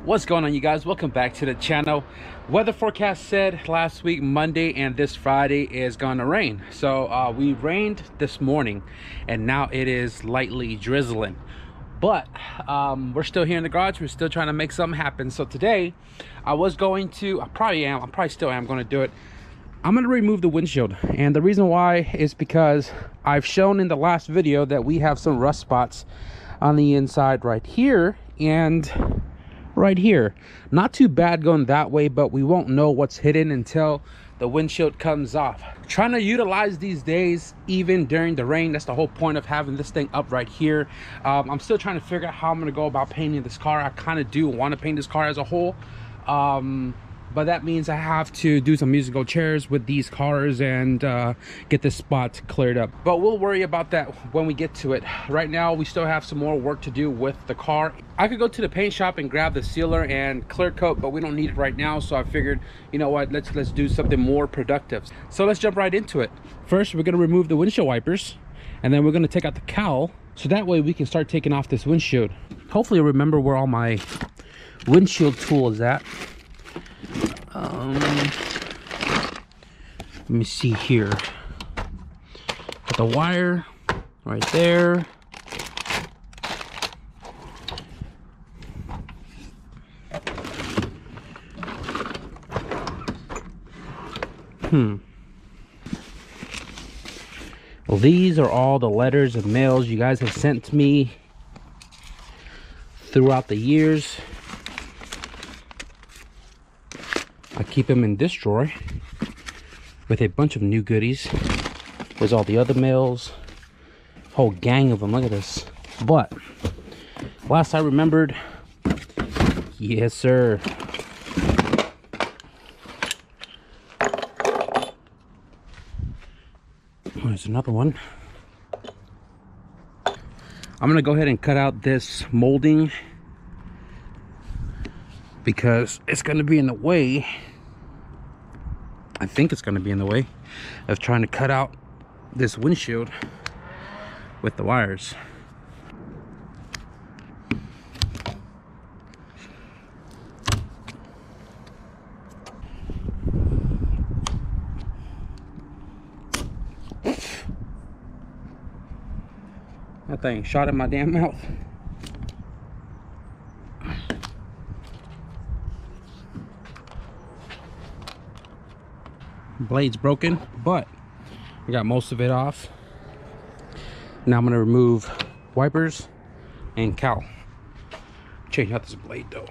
What's going on, you guys? Welcome back to the channel. Weather forecast said last week Monday and this Friday is gonna rain. So we rained this morning and now it is lightly drizzling, but we're still here in the garage. We're still trying to make something happen. So today I was going to, I probably still am going to do it. I'm going to remove the windshield, and the reason why is because I've shown in the last video that we have some rust spots on the inside right here and right here. Not too bad going that way, but we won't know what's hidden until the windshield comes off. Trying to utilize these days even during the rain. That's the whole point of having this thing up right here. I'm still trying to figure out how I'm going to go about painting this car. I kind of do want to paint this car as a whole, but that means I have to do some musical chairs with these cars and get this spot cleared up. But we'll worry about that when we get to it. Right now, we still have some more work to do with the car. I could go to the paint shop and grab the sealer and clear coat, but we don't need it right now. So I figured, you know what, let's do something more productive. So let's jump right into it. First, we're gonna remove the windshield wipers, and then we're gonna take out the cowl, so that way we can start taking off this windshield. Hopefully I remember where all my windshield tool is at. Let me see here. Got the wire right there. Well, these are all the letters and mails you guys have sent to me throughout the years. I keep them in this drawer with a bunch of new goodies. There's all the other mails, whole gang of them. Look at this. But last I remembered, yes sir, there's another one. I'm gonna go ahead and cut out this molding because it's gonna be in the way. I think it's gonna be in the way of trying to cut out this windshield with the wires. That thing shot in my damn mouth. Blade's broken, but I got most of it off. Now I'm going to remove wipers and cowl. Change out this blade though.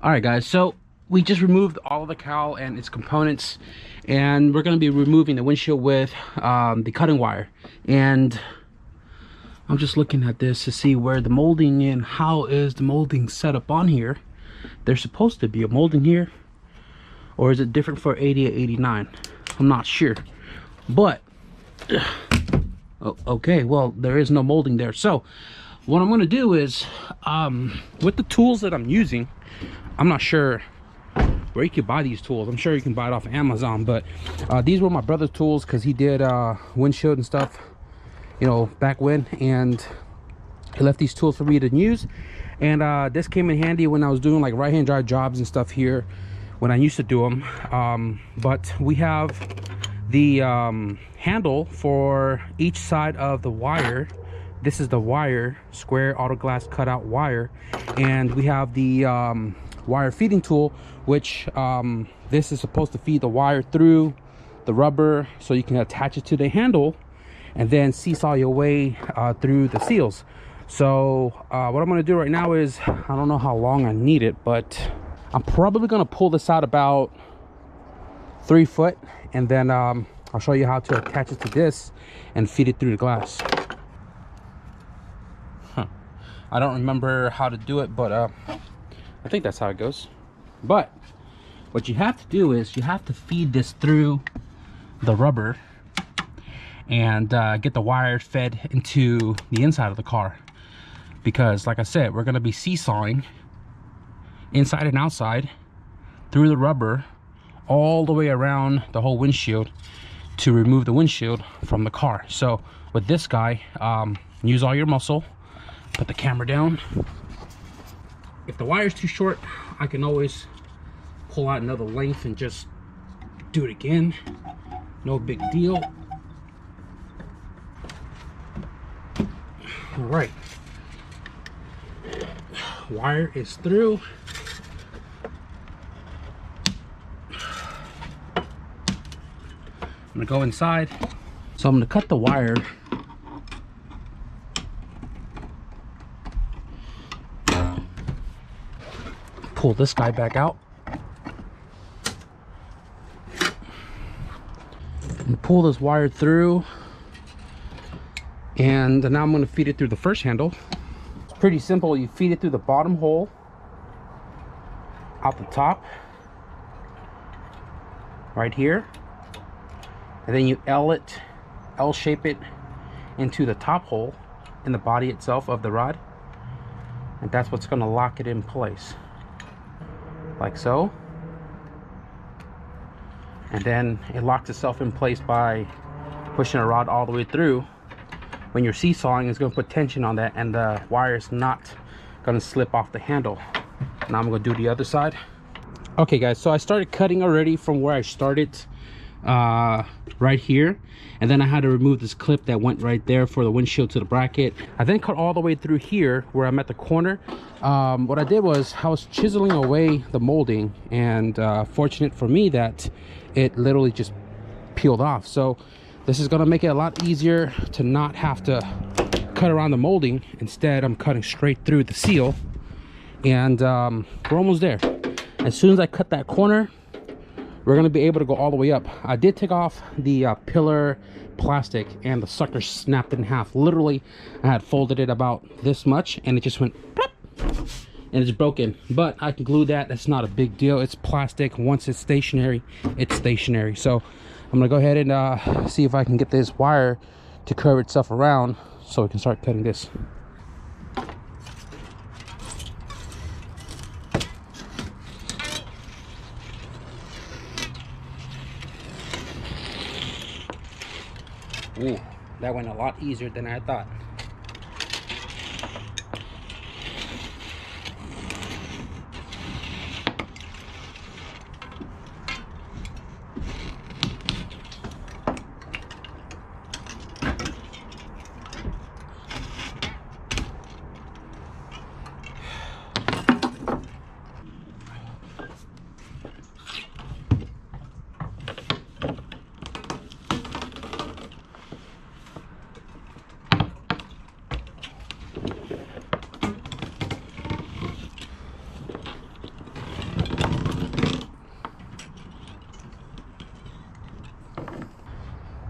All right, guys, so we just removed all of the cowl and its components, and we're going to be removing the windshield with the cutting wire. And I'm just looking at this to see where the molding and how is the molding set up on here. There's supposed to be a molding here, or is it different for 80 or 89? I'm not sure, but oh, okay, well, there is no molding there. So what I'm going to do is with the tools that I'm using, I'm not sure where you can buy these tools. I'm sure you can buy it off of Amazon, but these were my brother's tools because he did windshield and stuff, you know, back when, and he left these tools for me to use. And this came in handy when I was doing like right-hand drive jobs and stuff here when I used to do them. But we have the handle for each side of the wire. This is the wire, square auto glass cutout wire, and we have the wire feeding tool, which this is supposed to feed the wire through the rubber so you can attach it to the handle and then seesaw your way through the seals. So what I'm going to do right now is, I don't know how long I need it, but I'm probably going to pull this out about 3 foot, and then I'll show you how to attach it to this and feed it through the glass. I don't remember how to do it, but I think that's how it goes. But what you have to do is you have to feed this through the rubber and get the wires fed into the inside of the car, because like I said, we're going to be seesawing inside and outside through the rubber all the way around the whole windshield to remove the windshield from the car. So with this guy, use all your muscle. Put the camera down. If the wire is too short, I can always pull out another length and just do it again. No big deal. All right, wire is through. I'm gonna go inside. So I'm gonna cut the wire pull this guy back out and pull this wire through, and now I'm going to feed it through the first handle. It's pretty simple. You feed it through the bottom hole out the top right here, and then you L shape it into the top hole in the body itself of the rod, and that's what's going to lock it in place, like so. And then it locks itself in place by pushing a rod all the way through. When you're seesawing, it's going to put tension on that, and the wire is not going to slip off the handle. Now I'm going to do the other side. Okay guys, so I started cutting already from where I started right here, and then I had to remove this clip that went right there for the windshield to the bracket. I then cut all the way through here where I'm at the corner. What I did was I was chiseling away the molding, and fortunate for me that it literally just peeled off. So this is going to make it a lot easier to not have to cut around the molding. Instead, I'm cutting straight through the seal, and we're almost there. As soon as I cut that corner, we're going to be able to go all the way up. I did take off the pillar plastic, and the sucker snapped in half. Literally, I had folded it about this much, and it just went plop, and it's broken. But I can glue that. That's not a big deal. It's plastic. Once it's stationary, it's stationary. So I'm going to go ahead and see if I can get this wire to curve itself around so we can start cutting this. Ooh, that went a lot easier than I thought.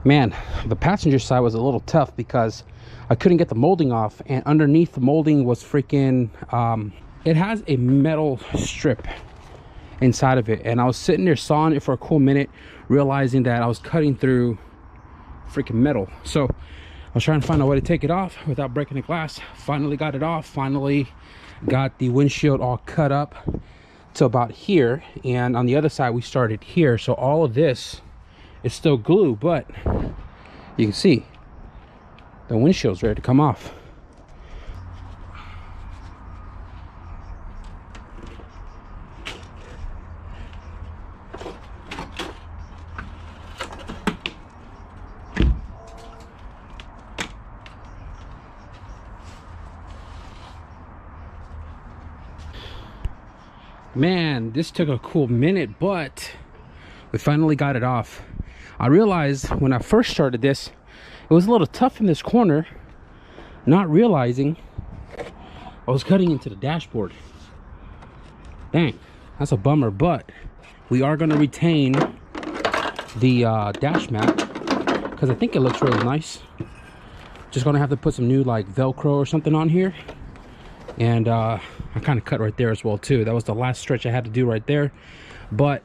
Man, the passenger side was a little tough because I couldn't get the molding off, and underneath the molding was freaking it has a metal strip inside of it, and I was sitting there sawing it for a cool minute, realizing that I was cutting through freaking metal. So I was trying to find a way to take it off without breaking the glass. Finally got it off, finally got the windshield all cut up to about here, and on the other side we started here. So all of this is still glue, but you can see the windshield's ready to come off. Man, this took a cool minute, but we finally got it off. I realized when I first started this, it was a little tough in this corner, not realizing I was cutting into the dashboard. Dang, that's a bummer, but we are going to retain the dash mat because I think it looks really nice. Just going to have to put some new like Velcro or something on here. And I kind of cut right there as well too. That was the last stretch I had to do right there, but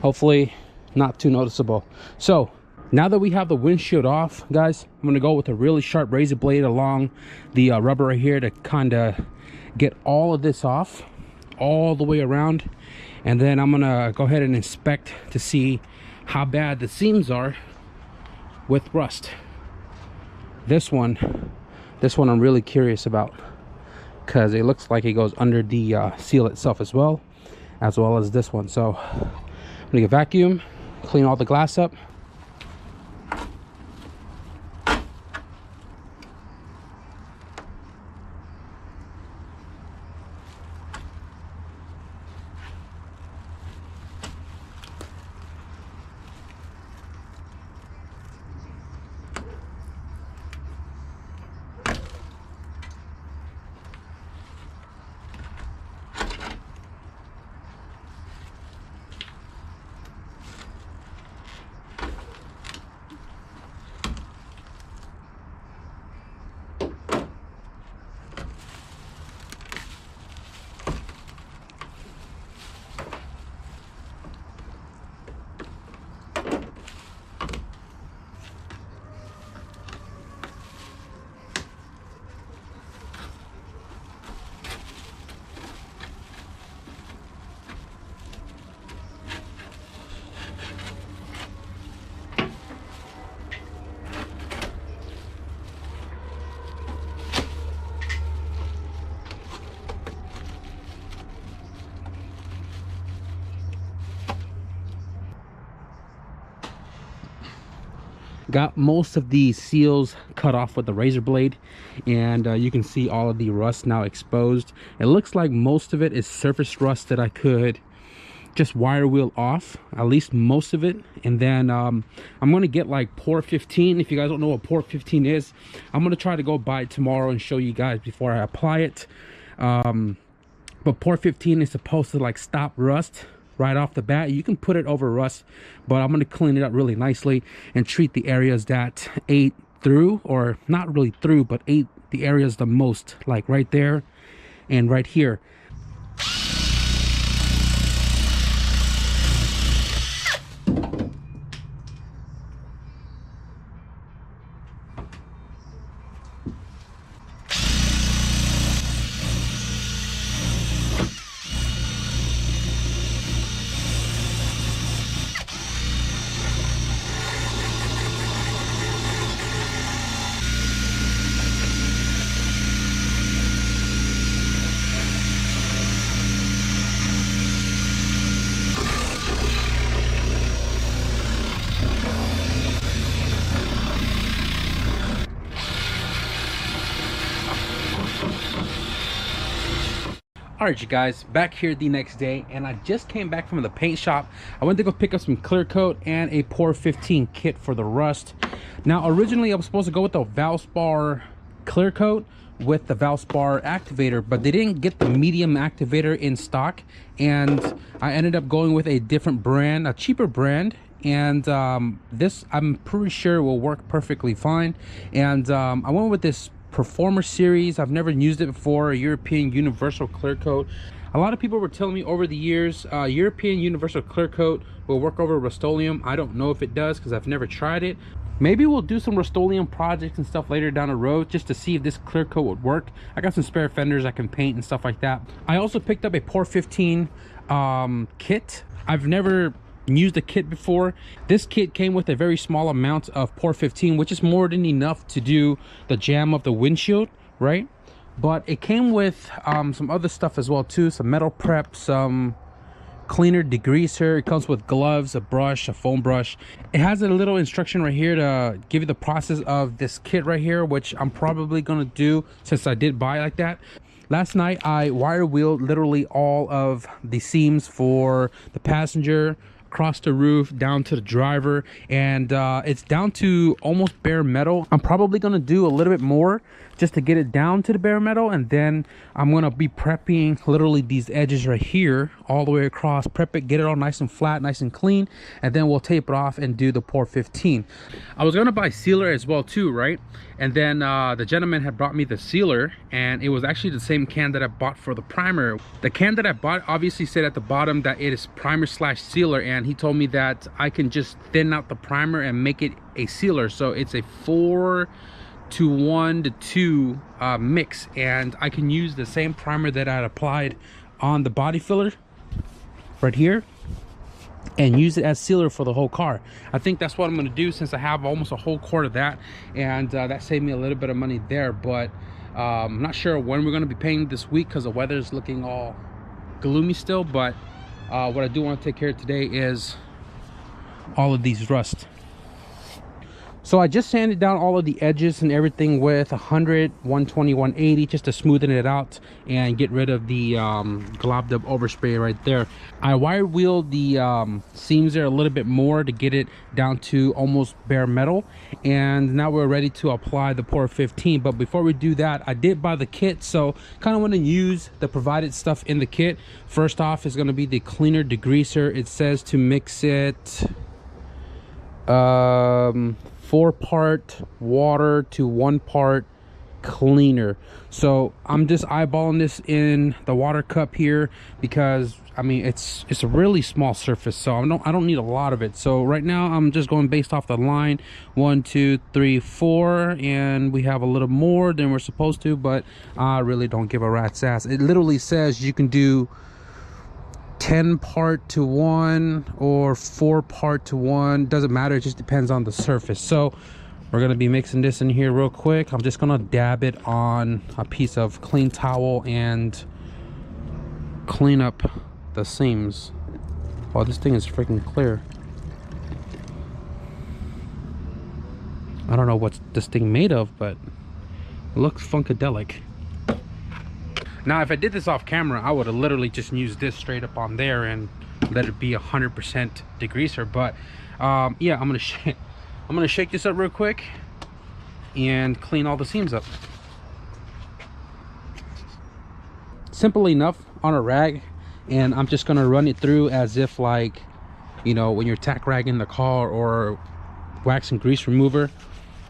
hopefully not too noticeable. So now that we have the windshield off, guys, I'm going to go with a really sharp razor blade along the rubber right here to kind of get all of this off all the way around, and then I'm gonna go ahead and inspect to see how bad the seams are with rust. This one I'm really curious about, because it looks like it goes under the seal itself as well as this one. So I'm gonna get vacuum, clean all the glass up. Got most of the seals cut off with the razor blade, and you can see all of the rust now exposed. It looks like most of it is surface rust that I could just wire wheel off, at least most of it. And then I'm going to get like Pour 15. If you guys don't know what Pour 15 is, I'm going to try to go buy it tomorrow and show you guys before I apply it. But Pour 15 is supposed to like stop rust right off the bat. You can put it over rust, but I'm going to clean it up really nicely and treat the areas that ate through, or not really through, but ate the areas the most, like right there and right here. Alright you guys, back here the next day, and I just came back from the paint shop. I went to go pick up some clear coat and a Pour 15 kit for the rust. Now originally I was supposed to go with the Valspar clear coat with the Valspar activator, but they didn't get the medium activator in stock, and I ended up going with a different brand, a cheaper brand, and this I'm pretty sure will work perfectly fine. And I went with this Performer series. I've never used it before, a European Universal Clear Coat. A lot of people were telling me over the years European Universal Clear Coat will work over Rust-Oleum. I don't know if it does because I've never tried it. Maybe we'll do some Rust-Oleum projects and stuff later down the road just to see if this clear coat would work. I got some spare fenders I can paint and stuff like that. I also picked up a Pour 15 kit. I've never used a kit before. This kit came with a very small amount of Pour 15, which is more than enough to do the jam of the windshield, right? But it came with some other stuff as well too, some metal prep, some cleaner, degreaser. It comes with gloves, a brush, a foam brush. It has a little instruction right here to give you the process of this kit right here, which I'm probably gonna do since I did buy it like that. Last night I wire wheeled literally all of the seams for the passenger, across the roof, down to the driver, and it's down to almost bare metal. I'm probably gonna do a little bit more just to get it down to the bare metal, and then I'm gonna be prepping literally these edges right here all the way across, prep it, get it all nice and flat, nice and clean, and then we'll tape it off and do the Pour 15. I was gonna buy sealer as well too, right? And then the gentleman had brought me the sealer, and it was actually the same can that I bought for the primer. The can that I bought obviously said at the bottom that it is primer slash sealer, and he told me that I can just thin out the primer and make it a sealer. So it's a 4:1:2 mix, and I can use the same primer that I had applied on the body filler right here and use it as sealer for the whole car. I think that's what I'm going to do, since I have almost a whole quart of that, and that saved me a little bit of money there. But I'm not sure when we're going to be painting this week because the weather is looking all gloomy still. But what I do want to take care of today is all of these rust. So I just sanded down all of the edges and everything with 100, 120, 180 just to smoothen it out and get rid of the globbed up overspray right there. I wire wheeled the seams there a little bit more to get it down to almost bare metal, and now we're ready to apply the Pour 15. But before we do that, I did buy the kit, so kind of want to use the provided stuff in the kit. First off is going to be the cleaner degreaser. It says to mix it 4-part water to 1 part cleaner. So I'm just eyeballing this in the water cup here because I mean it's a really small surface, so I don't need a lot of it. So right now I'm just going based off the line 1, 2, 3, 4, and we have a little more than we're supposed to, but I really don't give a rat's ass. It literally says you can do 10-part to 1 or 4-part to 1, doesn't matter, it just depends on the surface. So we're going to be mixing this in here real quick. I'm just going to dab it on a piece of clean towel and clean up the seams. Oh, this thing is freaking clear. I don't know what this thing made of, but it looks funkadelic. Now, if I did this off camera, I would have literally just used this straight up on there and let it be 100% degreaser. But yeah, I'm gonna shake this up real quick and clean all the seams up. Simple enough on a rag, and I'm just gonna run it through as if, like, you know, when you're tack ragging the car or wax and grease remover.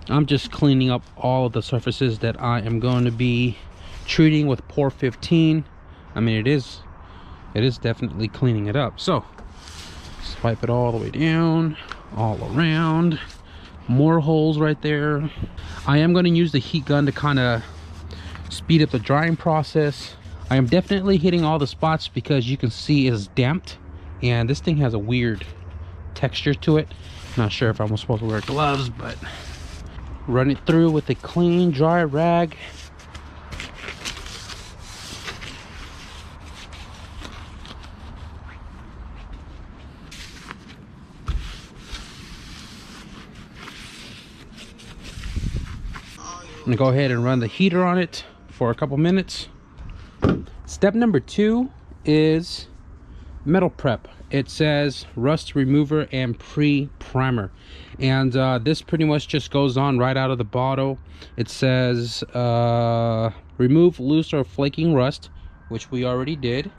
I'm just cleaning up all of the surfaces that I am going to be treating with Pour 15. I mean, it is definitely cleaning it up. So swipe it all the way down, all around. More holes right there. I am going to use the heat gun to kind of speed up the drying process. I am definitely hitting all the spots because you can see it's damped, and this thing has a weird texture to it. Not sure if I'm supposed to wear gloves, but run it through with a clean dry rag. I'm gonna go ahead and run the heater on it for a couple minutes. Step number 2 is metal prep. It says rust remover and pre-primer, and this pretty much just goes on right out of the bottle. It says remove loose or flaking rust, which we already did,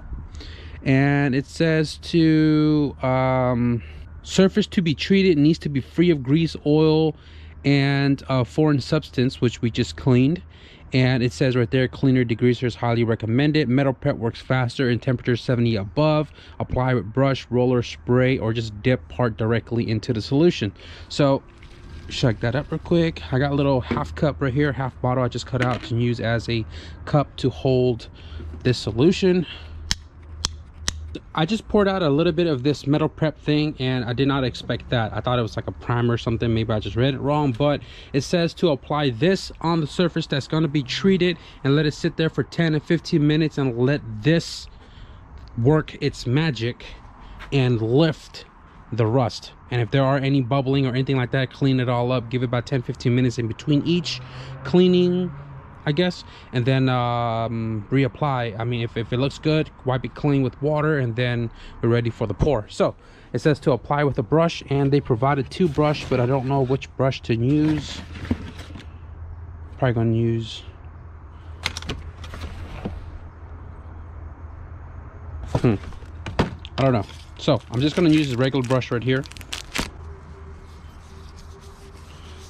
and it says to Surface to be treated needs to be free of grease, oil, and foreign substance, which we just cleaned. And it says right there, cleaner degreaser is highly recommended. Metal prep works faster in temperature 70 above. Apply with brush, roller, spray, or just dip part directly into the solution. So check that up real quick. I got a little half cup right here, half bottle I just cut out to use as a cup to hold this solution. I just poured out a little bit of this metal prep thing, and I did not expect that. I thought it was like a primer or something. Maybe I just read it wrong, but it says to apply this on the surface that's going to be treated and let it sit there for 10 and 15 minutes and let this work its magic and lift the rust. And if there are any bubbling or anything like that, clean it all up. Give it about 10-15 minutes in between each cleaning, I guess, and then reapply. I mean, if it looks good, wipe it clean with water, and then we're ready for the pour. So it says to apply with a brush, and they provided 2 brush, but I don't know which brush to use. Probably gonna use I don't know. So I'm just gonna use this regular brush right here.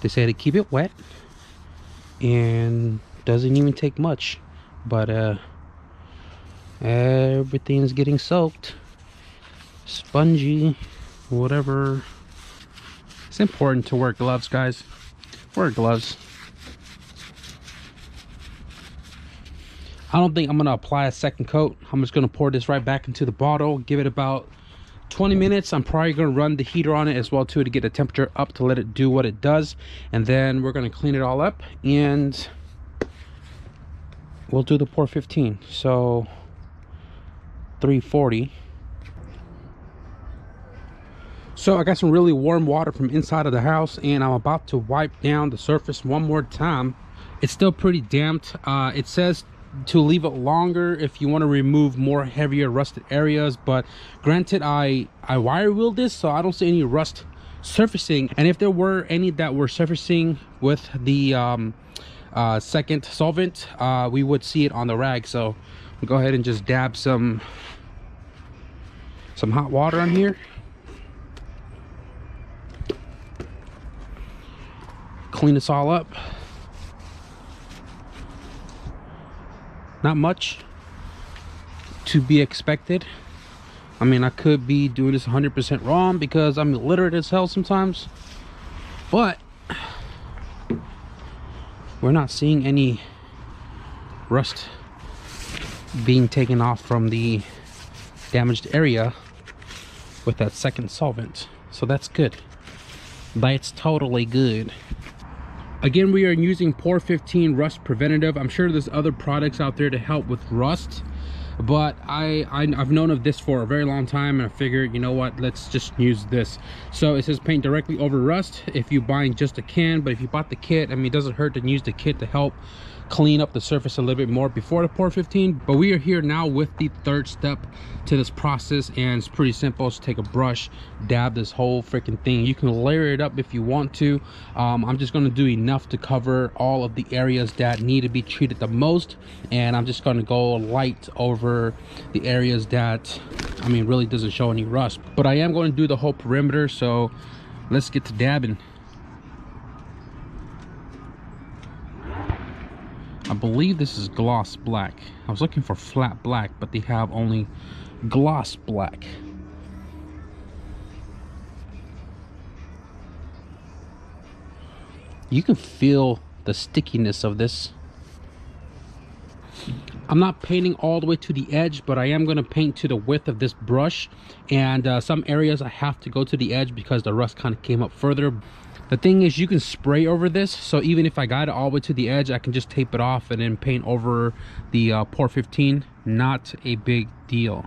They say to keep it wet, and doesn't even take much, but everything's getting soaked, spongy, whatever. It's important to wear gloves, guys. Wear gloves. I don't think I'm gonna apply a second coat. I'm just gonna pour this right back into the bottle, give it about 20 minutes. I'm probably gonna run the heater on it as well too, to get the temperature up to let it do what it does, and then we're gonna clean it all up and we'll do the pour 15. So 340. So I got some really warm water from inside of the house, and I'm about to wipe down the surface one more time. It's still pretty damped. It says to leave it longer if you want to remove more heavier rusted areas, but granted, I wire wheeled this, so I don't see any rust surfacing. And if there were any that were surfacing with the second solvent, we would see it on the rag. So we'll go ahead and just dab some hot water on here, clean this all up. Not much to be expected. I mean, I could be doing this 100% wrong because I'm illiterate as hell sometimes, but we're not seeing any rust being taken off from the damaged area with that second solvent, so that's good. That's totally good. Again, we are using Pour 15 Rust Preventative. I'm sure there's other products out there to help with rust, but I've known of this for a very long time, and I figured, you know what, let's just use this. So it says paint directly over rust if you buy just a can, but if you bought the kit, I mean, it doesn't hurt to use the kit to help clean up the surface a little bit more before the Pour 15. But we are here now with the third step to this process, and it's pretty simple. Just take a brush, dab this whole freaking thing. You can layer it up if you want to. I'm just going to do enough to cover all of the areas that need to be treated the most, and I'm just going to go light over the areas that, I mean, really doesn't show any rust. But I am going to do the whole perimeter, so let's get to dabbing. I believe this is gloss black. I was looking for flat black, but they have only gloss black. You can feel the stickiness of this. I'm not painting all the way to the edge, but I am going to paint to the width of this brush, and some areas I have to go to the edge because the rust kind of came up further. The thing is, you can spray over this, so even if I got it all the way to the edge, I can just tape it off and then paint over the Pour 15. Not a big deal.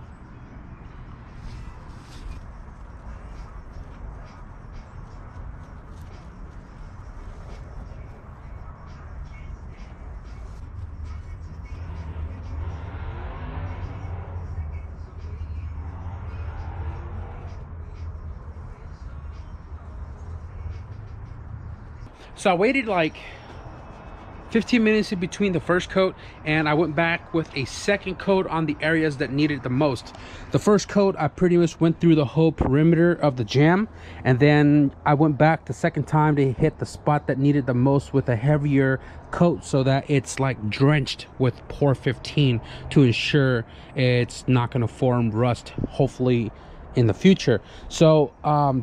So I waited like 15 minutes in between the first coat, and I went back with a second coat on the areas that needed the most. The first coat, I pretty much went through the whole perimeter of the jam, and then I went back the second time to hit the spot that needed the most with a heavier coat, so that it's like drenched with Por 15 to ensure it's not going to form rust, hopefully in the future. So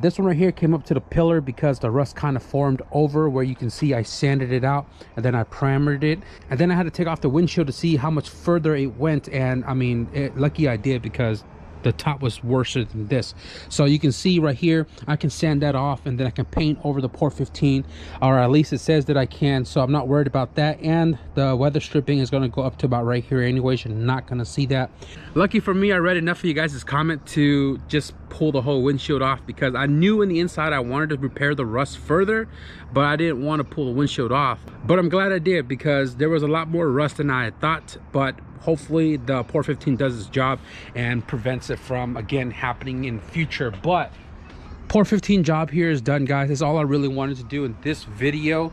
this one right here came up to the pillar because the rust kind of formed over where you can see I sanded it out, and then I primered it, and then I had to take off the windshield to see how much further it went. And I mean, lucky I did, because the top was worse than this. So you can see right here, I can sand that off, and then I can paint over the Por 15, or at least it says that I can, so I'm not worried about that. And the weather stripping is going to go up to about right here anyways. You're not going to see that. Lucky for me, I read enough of you guys' comment to just pull the whole windshield off, because I knew in the inside I wanted to repair the rust further, but I didn't want to pull the windshield off. But I'm glad I did, because there was a lot more rust than I had thought. But hopefully the Por 15 does its job and prevents it from again happening in future. But Por 15 job here is done, guys. That's all I really wanted to do in this video.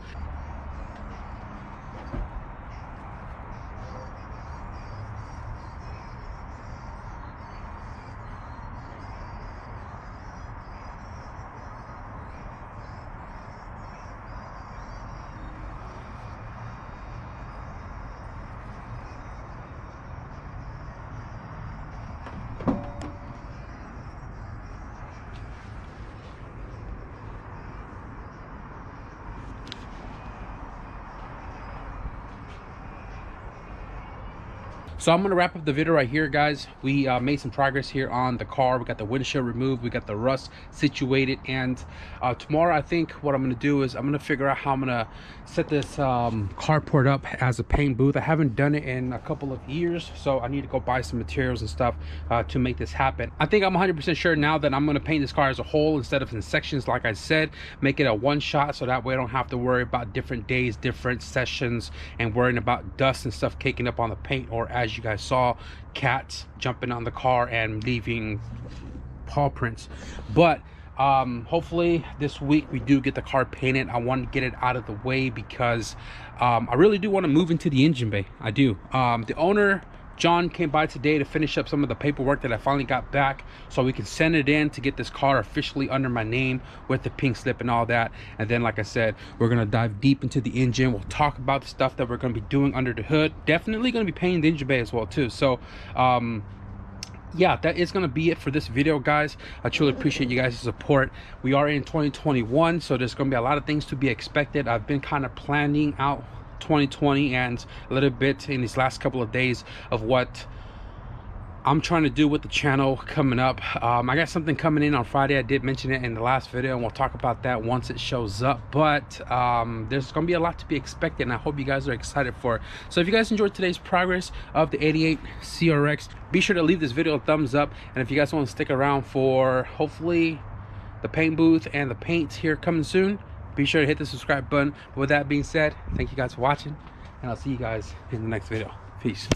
So I'm gonna wrap up the video right here, guys. We made some progress here on the car. We got the windshield removed, we got the rust situated, and tomorrow I think what I'm gonna do is I'm gonna figure out how I'm gonna set this carport up as a paint booth. I haven't done it in a couple of years, so I need to go buy some materials and stuff to make this happen. I think I'm 100% sure now that I'm gonna paint this car as a whole instead of in sections, like I said. Make it a one shot, so that way I don't have to worry about different days, different sessions, and worrying about dust and stuff caking up on the paint, or as you guys saw, cats jumping on the car and leaving paw prints. But hopefully this week we do get the car painted. I want to get it out of the way because I really do want to move into the engine bay. I do. The owner John came by today to finish up some of the paperwork that I finally got back, so we can send it in to get this car officially under my name with the pink slip and all that. And then, like I said, we're gonna dive deep into the engine. We'll talk about the stuff that we're gonna be doing under the hood. Definitely gonna be painting the engine bay as well too. So yeah, that is gonna be it for this video, guys. I truly appreciate you guys' support. We are in 2021, so there's gonna be a lot of things to be expected. I've been kind of planning out 2020 and a little bit in these last couple of days of what I'm trying to do with the channel coming up. I got something coming in on Friday. I did mention it in the last video, and we'll talk about that once it shows up. But there's gonna be a lot to be expected, and I hope you guys are excited for it. So if you guys enjoyed today's progress of the 88 CRX, be sure to leave this video a thumbs up. And if you guys want to stick around for hopefully the paint booth and the paints here coming soon, be sure to hit the subscribe button. But with that being said, thank you guys for watching, and I'll see you guys in the next video. Peace.